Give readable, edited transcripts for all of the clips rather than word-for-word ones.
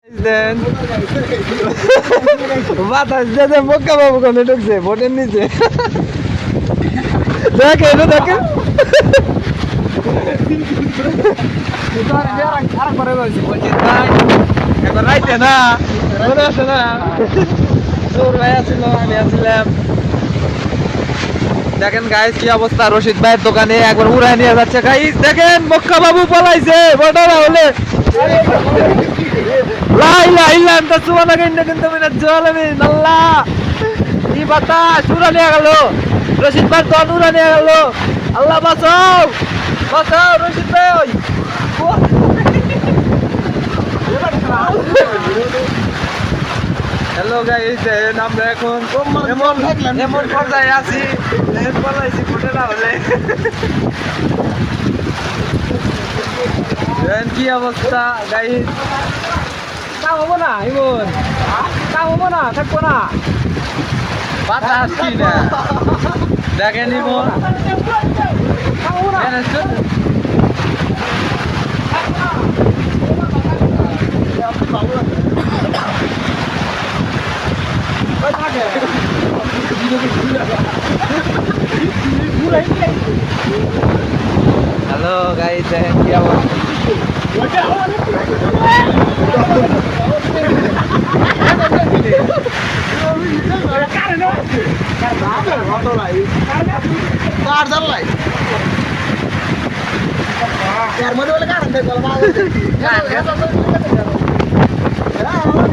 দেন বাতাস যেতে মক্কা বাবু কোনে ঢুকছে ভোটের নিচে দেখে এটা দেখে এবার রাইতে না মনে আছে না তোর ভাই আসছিল আমি আসছিলাম দেখেন গাইস কি অবস্থা রশিদ ভাইয়ের দোকানে একবার উড়ায় নিয়ে যাচ্ছে গাইস দেখেন মক্কা বাবু পলাইছে বড়রা হলে লা ইলাহা ইল্লা আনতা সুবহানাকা ইন্নী কুনতু মিনাজ জালিমিন আল্লাহ কি বাতাস উড়া নিয়ে গেল রশিদ ভাই তো উড়া নিয়ে গেল আল্লাহ বাঁচাও বাঁচাও রশিদ ভাই হ্যালো গাইস আমরা এখন এমন পর্যায়ে আছি পলাইছি ফুটে না হলে কি অবস্থা গাইস তা হবো না ইমন তা হবো না থাকবো না বাতাস কি না দেখেন ইমন হ্যালো গাইস দেখেন কি অবস্থা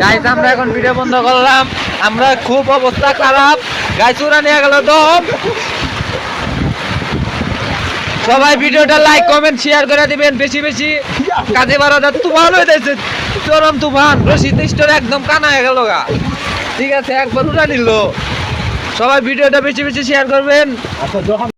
গাইস আমরা এখন ভিডিও বন্ধ করলাম আমরা খুব অবস্থা খারাপ গাইস ওরা নিয়ে গেল দম সবাই ভিডিওটা লাইক কমেন্ট শেয়ার করে দিবেন বেশি বেশি কাজে বাড়াদার তুফান হয়ে যাচ্ছে চরম তুফান রশিদ স্টোর একদম কানা হয়ে গেল গা ঠিক আছে একবার উড়া নিল সবাই ভিডিওটা বেশি বেশি শেয়ার করবেন।